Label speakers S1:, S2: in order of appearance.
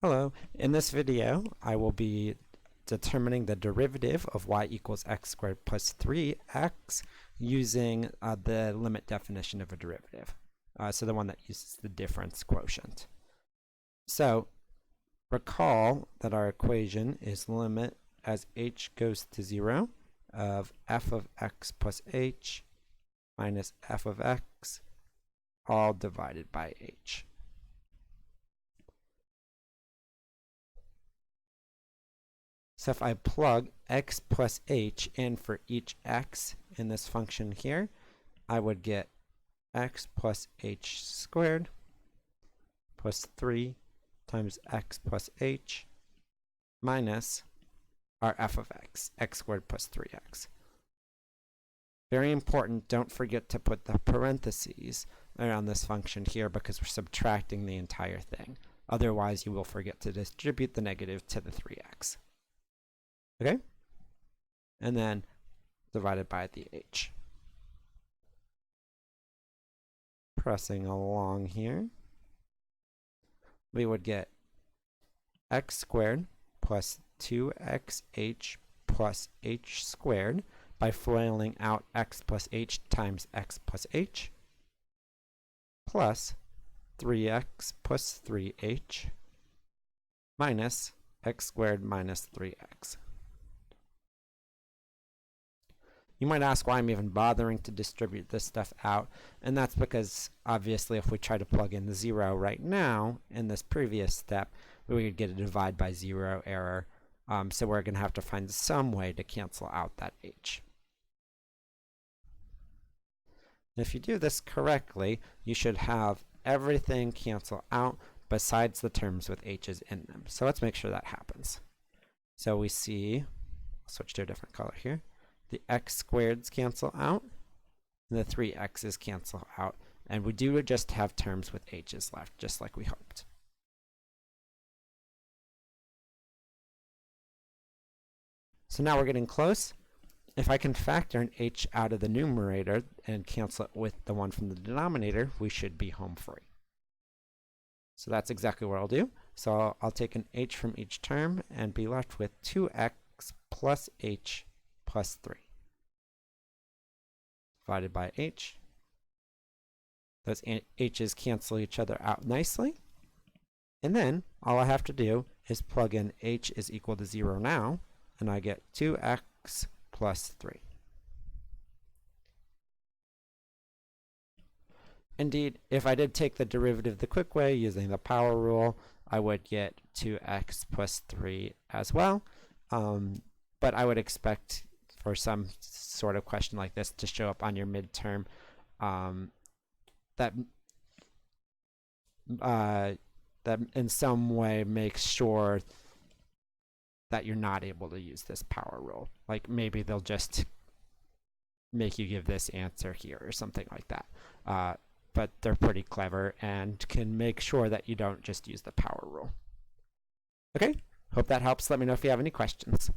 S1: Hello, in this video I will be determining the derivative of y equals x squared plus 3x using the limit definition of a derivative. So the one that uses the difference quotient. So recall that our equation is limit as h goes to 0 of f of x plus h minus f of x all divided by h. So if I plug x plus h in for each x in this function here, I would get x plus h squared plus 3 times x plus h minus our f of x, x squared plus 3x. Very important, don't forget to put the parentheses around this function here because we're subtracting the entire thing. Otherwise, you will forget to distribute the negative to the 3x. Okay? And then divided by the h. Pressing along here, we would get x squared plus 2xh plus h squared by FOILing out x plus h times x plus h plus 3x plus 3h minus x squared minus 3x. You might ask why I'm even bothering to distribute this stuff out, and that's because obviously if we try to plug in the 0 right now in this previous step, we would get a divide by 0 error, so we're going to have to find some way to cancel out that h. If you do this correctly, you should have everything cancel out besides the terms with h's in them. So let's make sure that happens. So we see, I'll switch to a different color here. The x squareds cancel out, and the 3x's cancel out, and we do just have terms with h's left, just like we hoped. So now we're getting close. If I can factor an h out of the numerator and cancel it with the one from the denominator, we should be home free. So that's exactly what I'll do. So I'll take an h from each term and be left with 2x plus h plus 3 divided by h. Those h's cancel each other out nicely. And then all I have to do is plug in h is equal to 0 now, and I get 2x plus 3. Indeed, if I did take the derivative the quick way using the power rule, I would get 2x plus 3 as well. But I would expect for some sort of question like this to show up on your midterm that in some way makes sure that you're not able to use this power rule. Like maybe they'll just make you give this answer here or something like that. But they're pretty clever and can make sure that you don't just use the power rule. Okay, hope that helps. Let me know if you have any questions.